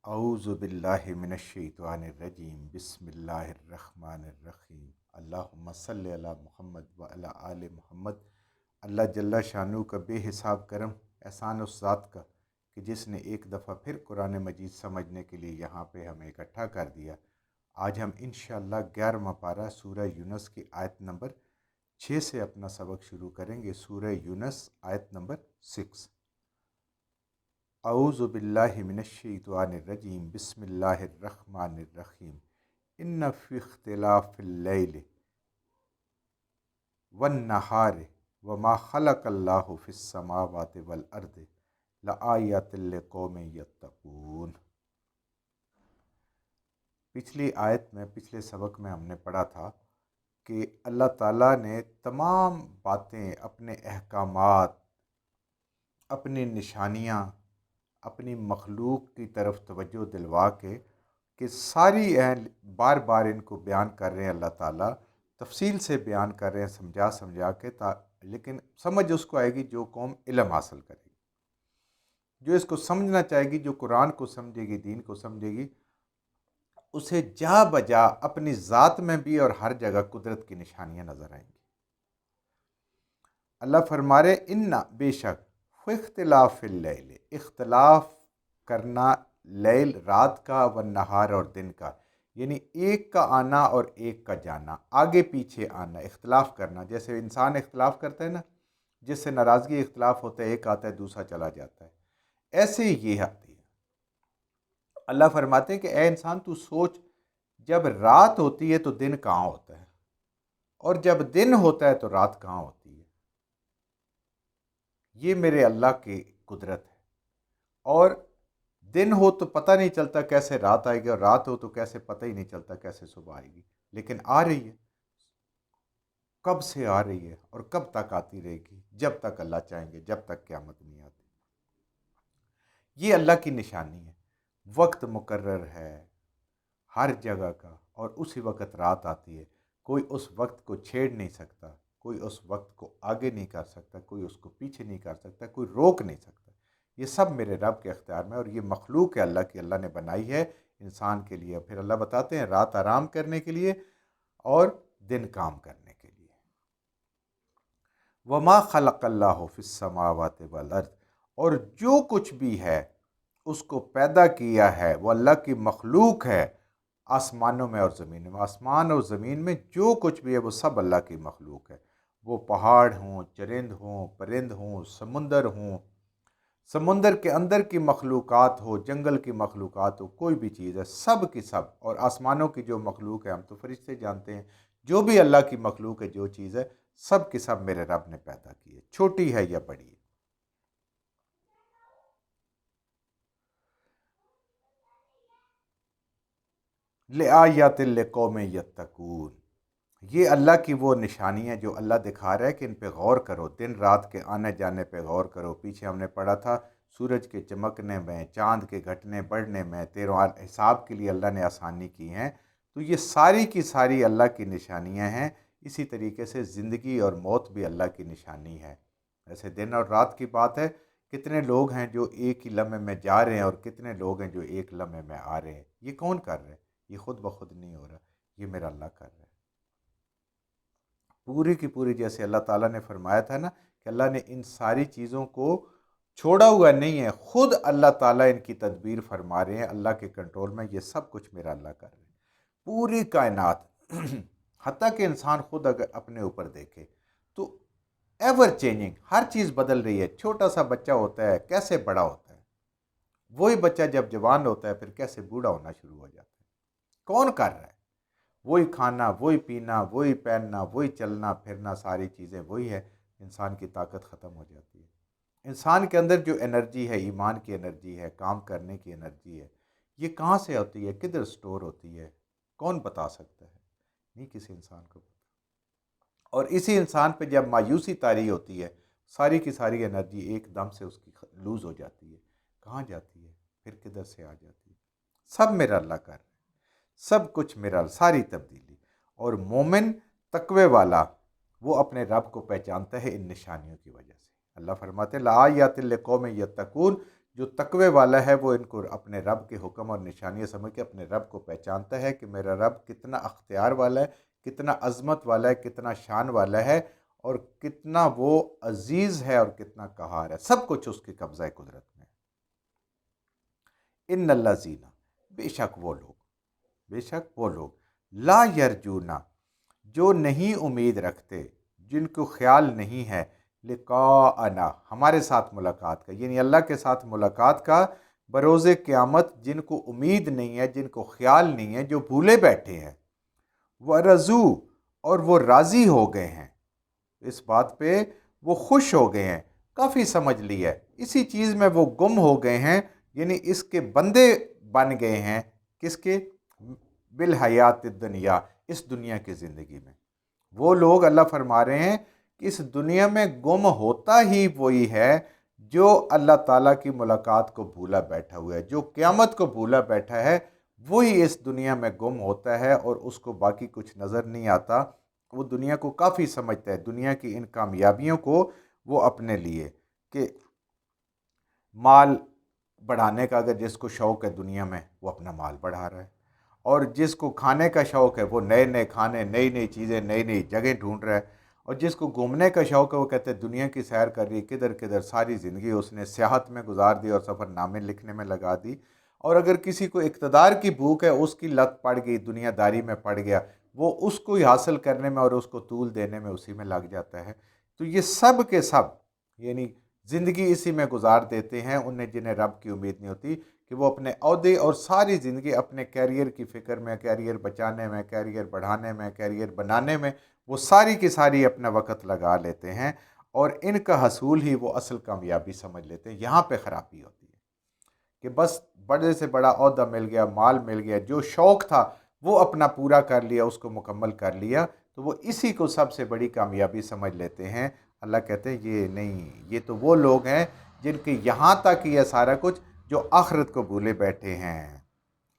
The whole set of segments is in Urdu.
اعوذ باللہ من الشیطان الرجیم بسم اللہ الرحمن الرحیم اللہم صلی علی محمد وعلی آل محمد۔ اللہ جل شانہ کا بے حساب کرم احسان اس ذات کا کہ جس نے ایک دفعہ پھر قرآن مجید سمجھنے کے لیے یہاں پہ ہمیں اکٹھا کر دیا۔ آج ہم انشاءاللہ 11واں پارہ سورہ یونس کی آیت نمبر 6 سے اپنا سبق شروع کریں گے۔ سورہ یونس آیت نمبر 6۔ اعوذ باللہ من الشیطان الرجیم بسم اللہ الرحمن الرحیم ان فی اختلاف اللیل والنہار وما خلق اللہ فی السماوات والارض لآیات لقوم یتقون۔ پچھلی آیت میں پچھلے سبق میں ہم نے پڑھا تھا کہ اللہ تعالیٰ نے تمام باتیں، اپنے احکامات، اپنی نشانیاں اپنی مخلوق کی طرف توجہ دلوا کے کہ ساری بار بار ان کو بیان کر رہے ہیں، اللہ تعالیٰ تفصیل سے بیان کر رہے ہیں سمجھا کے، لیکن سمجھ اس کو آئے گی جو قوم علم حاصل کرے گی، جو اس کو سمجھنا چاہے گی، جو قرآن کو سمجھے گی، دین کو سمجھے گی، اسے جا بجا اپنی ذات میں بھی اور ہر جگہ قدرت کی نشانیاں نظر آئیں گی۔ اللہ فرما رہے ان بے شک اختلاف اللیل، اختلاف کرنا لیل رات کا و نہار اور دن کا، یعنی ایک کا آنا اور ایک کا جانا، آگے پیچھے آنا، اختلاف کرنا۔ جیسے انسان اختلاف کرتا ہے نا، جس سے ناراضگی اختلاف ہوتا ہے، ایک آتا ہے دوسرا چلا جاتا ہے، ایسے ہی یہ آتی ہے۔ اللہ فرماتے ہیں کہ اے انسان تو سوچ، جب رات ہوتی ہے تو دن کہاں ہوتا ہے، اور جب دن ہوتا ہے تو رات کہاں ہوتی ہے۔ یہ میرے اللہ کی قدرت ہے۔ اور دن ہو تو پتہ نہیں چلتا کیسے رات آئے گی، اور رات ہو تو کیسے پتہ ہی نہیں چلتا کیسے صبح آئے گی، لیکن آ رہی ہے۔ کب سے آ رہی ہے اور کب تک آتی رہے گی؟ جب تک اللہ چاہیں گے، جب تک قیامت نہیں آتی۔ یہ اللہ کی نشانی ہے۔ وقت مقرر ہے ہر جگہ کا، اور اسی وقت رات آتی ہے۔ کوئی اس وقت کو چھیڑ نہیں سکتا، کوئی اس وقت کو آگے نہیں کر سکتا، کوئی اس کو پیچھے نہیں کر سکتا، کوئی روک نہیں سکتا۔ یہ سب میرے رب کے اختیار میں، اور یہ مخلوق ہے اللہ کی، اللہ نے بنائی ہے انسان کے لیے۔ پھر اللہ بتاتے ہیں رات آرام کرنے کے لیے اور دن کام کرنے کے لیے۔ وما خلق اللہ فی السماوات والارض، اور جو کچھ بھی ہے اس کو پیدا کیا ہے وہ اللہ کی مخلوق ہے، آسمانوں میں اور زمین میں۔ آسمان اور زمین میں جو کچھ بھی ہے وہ سب اللہ کی مخلوق ہے۔ وہ پہاڑ ہوں، چرند ہوں، پرند ہوں، سمندر ہوں، سمندر کے اندر کی مخلوقات ہو، جنگل کی مخلوقات ہو، کوئی بھی چیز ہے، سب کی سب، اور آسمانوں کی جو مخلوق ہے، ہم تو فرشتے جانتے ہیں، جو بھی اللہ کی مخلوق ہے، جو چیز ہے، سب کی سب میرے رب نے پیدا کی ہے، چھوٹی ہے یا بڑی ہے۔ لآیات لقوم یتقون، یہ اللہ کی وہ نشانی ہے جو اللہ دکھا رہا ہے کہ ان پہ غور کرو، دن رات کے آنے جانے پہ غور کرو۔ پیچھے ہم نے پڑھا تھا سورج کے چمکنے میں، چاند کے گھٹنے بڑھنے میں، تیروں حساب کے لیے اللہ نے آسانی کی ہیں۔ تو یہ ساری کی ساری اللہ کی نشانیاں ہیں۔ اسی طریقے سے زندگی اور موت بھی اللہ کی نشانی ہے۔ ایسے دن اور رات کی بات ہے، کتنے لوگ ہیں جو ایک ہی لمحے میں جا رہے ہیں، اور کتنے لوگ ہیں جو ایک لمحے میں آ رہے ہیں۔ یہ کون کر رہے ہیں؟ یہ خود بخود نہیں ہو رہا، یہ میرا اللہ کر رہا ہے۔ پوری کی پوری، جیسے اللہ تعالیٰ نے فرمایا تھا نا کہ اللہ نے ان ساری چیزوں کو چھوڑا ہوا نہیں ہے، خود اللہ تعالیٰ ان کی تدبیر فرما رہے ہیں، اللہ کے کنٹرول میں یہ سب کچھ میرا اللہ کر رہے ہیں۔ پوری کائنات حتیٰ کہ انسان خود اگر اپنے اوپر دیکھے تو ایور چینجنگ، ہر چیز بدل رہی ہے۔ چھوٹا سا بچہ ہوتا ہے کیسے بڑا ہوتا ہے، وہی بچہ جب جوان ہوتا ہے پھر کیسے بوڑھا ہونا شروع ہو جاتا ہے۔ کون کر رہا ہے؟ وہی کھانا، وہی پینا، وہی پہننا، وہی چلنا پھرنا، ساری چیزیں وہی ہے۔ انسان کی طاقت ختم ہو جاتی ہے۔ انسان کے اندر جو انرجی ہے، ایمان کی انرجی ہے، کام کرنے کی انرجی ہے، یہ کہاں سے ہوتی ہے، کدھر سٹور ہوتی ہے، کون بتا سکتا ہے؟ نہیں کسی انسان کو پتا۔ اور اسی انسان پہ جب مایوسی طاری ہوتی ہے، ساری کی ساری انرجی ایک دم سے اس کی لوز ہو جاتی ہے۔ کہاں جاتی ہے؟ پھر کدھر سے آ جاتی ہے؟ سب میرا اللہ کر رہا ہے، سب کچھ میرا، ساری تبدیلی۔ اور مومن تقوی والا وہ اپنے رب کو پہچانتا ہے ان نشانیوں کی وجہ سے۔ اللہ فرماتے ہیں لآیات لقوم یتقون، جو تقوی والا ہے وہ ان کو اپنے رب کے حکم اور نشانیاں سمجھ کے اپنے رب کو پہچانتا ہے کہ میرا رب کتنا اختیار والا ہے، کتنا عظمت والا ہے، کتنا شان والا ہے، اور کتنا وہ عزیز ہے اور کتنا قہار ہے، سب کچھ اس کے قبضہ قدرت میں۔ ان اللہ زینا، بے شک وہ لوگ لا یرجونا، جو نہیں امید رکھتے، جن کو خیال نہیں ہے لقاءنا، ہمارے ساتھ ملاقات کا، یعنی اللہ کے ساتھ ملاقات کا، بروز قیامت جن کو امید نہیں ہے، جن کو خیال نہیں ہے، جو بھولے بیٹھے ہیں، ورضو، اور وہ راضی ہو گئے ہیں اس بات پہ، وہ خوش ہو گئے ہیں، کافی سمجھ لی ہے، اسی چیز میں وہ گم ہو گئے ہیں، یعنی اس کے بندے بن گئے ہیں، کس کے؟ بالحیات الدنیا، اس دنیا کی زندگی میں۔ وہ لوگ اللہ فرما رہے ہیں کہ اس دنیا میں گم ہوتا ہی وہی ہے جو اللہ تعالیٰ کی ملاقات کو بھولا بیٹھا ہوا ہے، جو قیامت کو بھولا بیٹھا ہے، وہی اس دنیا میں گم ہوتا ہے، اور اس کو باقی کچھ نظر نہیں آتا۔ وہ دنیا کو کافی سمجھتا ہے، دنیا کی ان کامیابیوں کو وہ اپنے لیے، کہ مال بڑھانے کا اگر جس کو شوق ہے دنیا میں، وہ اپنا مال بڑھا رہا ہے، اور جس کو کھانے کا شوق ہے وہ نئے نئے کھانے، نئی نئی چیزیں، نئی نئی جگہ ڈھونڈ رہا ہے، اور جس کو گھومنے کا شوق ہے وہ کہتے ہیں دنیا کی سیر کر رہی، کدھر کدھر ساری زندگی اس نے سیاحت میں گزار دی اور سفر نامے لکھنے میں لگا دی۔ اور اگر کسی کو اقتدار کی بھوک ہے، اس کی لت پڑ گئی، دنیا داری میں پڑ گیا، وہ اس کو ہی حاصل کرنے میں اور اس کو طول دینے میں اسی میں لگ جاتا ہے۔ تو یہ سب کے سب یعنی زندگی اسی میں گزار دیتے ہیں، انہیں جنہیں رب کی امید نہیں ہوتی، کہ وہ اپنے عہدے اور ساری زندگی اپنے کیریئر کی فکر میں، کیریئر بچانے میں، کیریئر بڑھانے میں، کیریئر بنانے میں، وہ ساری کی ساری اپنا وقت لگا لیتے ہیں، اور ان کا حصول ہی وہ اصل کامیابی سمجھ لیتے ہیں۔ یہاں پہ خرابی ہوتی ہے کہ بس بڑے سے بڑا عہدہ مل گیا، مال مل گیا، جو شوق تھا وہ اپنا پورا کر لیا، اس کو مکمل کر لیا، تو وہ اسی کو سب سے بڑی کامیابی سمجھ لیتے ہیں۔ اللہ کہتے ہیں یہ نہیں، یہ تو وہ لوگ ہیں جن کے یہاں تک یہ سارا کچھ، جو آخرت کو بھولے بیٹھے ہیں،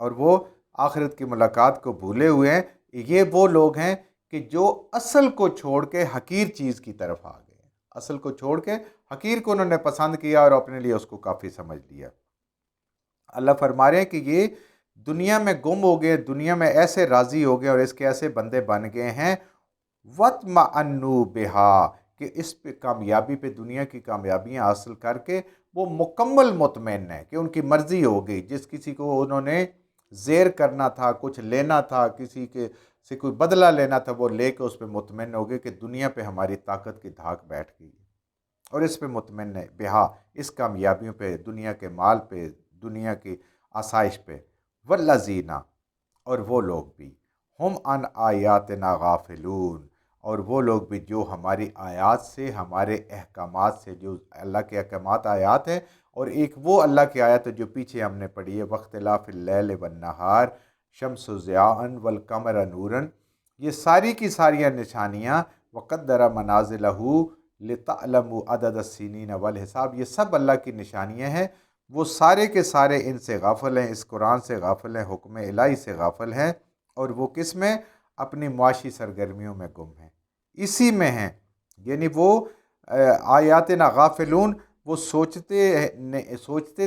اور وہ آخرت کی ملاقات کو بھولے ہوئے ہیں۔ یہ وہ لوگ ہیں کہ جو اصل کو چھوڑ کے حقیر چیز کی طرف آ گئے، اصل کو چھوڑ کے حقیر کو انہوں نے پسند کیا اور اپنے لیے اس کو کافی سمجھ لیا۔ اللہ فرما رہے ہیں کہ یہ دنیا میں گم ہو گئے، دنیا میں ایسے راضی ہو گئے اور اس کے ایسے بندے بن گئے ہیں، وَاطْمَأَنُّوا بِهَا، کہ اس پہ کامیابی پہ، دنیا کی کامیابیاں حاصل کر کے وہ مکمل مطمئن ہے، کہ ان کی مرضی ہو گئی، جس کسی کو انہوں نے زیر کرنا تھا، کچھ لینا تھا، کسی کے سے کوئی بدلہ لینا تھا، وہ لے کے اس پہ مطمئن ہو گئے کہ دنیا پہ ہماری طاقت کی دھاک بیٹھ گئی ہے، اور اس پہ مطمئن ہے، بہا، اس کامیابیوں پہ، دنیا کے مال پہ، دنیا کی آسائش پہ۔ والذین، اور وہ لوگ بھی، ہم عن آیاتنا غافلون، اور وہ لوگ بھی جو ہماری آیات سے، ہمارے احکامات سے، جو اللہ کے احکامات آیات ہیں، اور ایک وہ اللہ کی آیت ہے جو پیچھے ہم نے پڑھی ہے، واختلاف اللیل والنہار، شمس ضیاء والقمر نورا، یہ ساری کی ساری نشانیاں، وقدر منازلہ لتعلموا عدد السنین والحساب، یہ سب اللہ کی نشانیاں ہیں۔ وہ سارے کے سارے ان سے غافل ہیں، اس قرآن سے غافل ہیں، حکم الہی سے غافل ہیں، اور وہ کس میں؟ اپنی معاشی سرگرمیوں میں گم ہیں، اسی میں ہیں، یعنی وہ آیاتنا غافلون، وہ سوچتے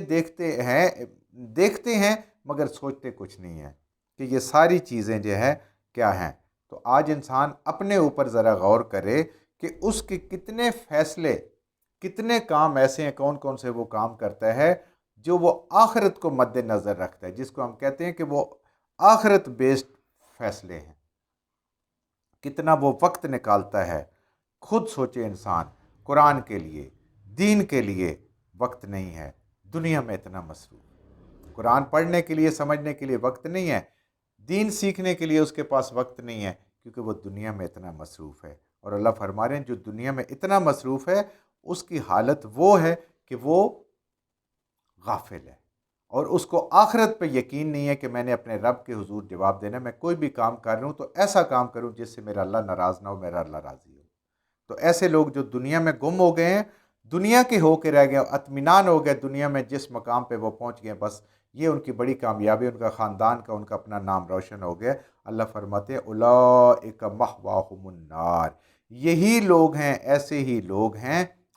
دیکھتے ہیں مگر سوچتے کچھ نہیں ہیں، کہ یہ ساری چیزیں جو ہے کیا ہیں۔ تو آج انسان اپنے اوپر ذرا غور کرے کہ اس کے کتنے فیصلے، کتنے کام ایسے ہیں، کون کون سے وہ کام کرتا ہے جو وہ آخرت کو مد نظر رکھتا ہے، جس کو ہم کہتے ہیں کہ وہ آخرت بیسڈ فیصلے ہیں، کتنا وہ وقت نکالتا ہے۔ خود سوچے انسان، قرآن کے لیے، دین کے لیے وقت نہیں ہے، دنیا میں اتنا مصروف، قرآن پڑھنے کے لیے، سمجھنے کے لیے وقت نہیں ہے، دین سیکھنے کے لیے اس کے پاس وقت نہیں ہے، کیونکہ وہ دنیا میں اتنا مصروف ہے۔ اور اللہ فرما رہے ہیں جو دنیا میں اتنا مصروف ہے، اس کی حالت وہ ہے کہ وہ غافل ہے، اور اس کو آخرت پہ یقین نہیں ہے کہ میں نے اپنے رب کے حضور جواب دینا ہے، میں کوئی بھی کام کر رہا ہوں تو ایسا کام کروں جس سے میرا اللہ ناراض نہ ہو، میرا اللہ راضی ہو۔ تو ایسے لوگ جو دنیا میں گم ہو گئے ہیں، دنیا کے ہو کے رہ گئے، اطمینان ہو گئے دنیا میں، جس مقام پہ وہ پہنچ گئے، بس یہ ان کی بڑی کامیابی، ان کا خاندان کا، ان کا اپنا نام روشن ہو گیا۔ اللہ فرماتے ہیں اولئک مأواہم النار، یہی لوگ ہیں، ایسے ہی لوگ ہیں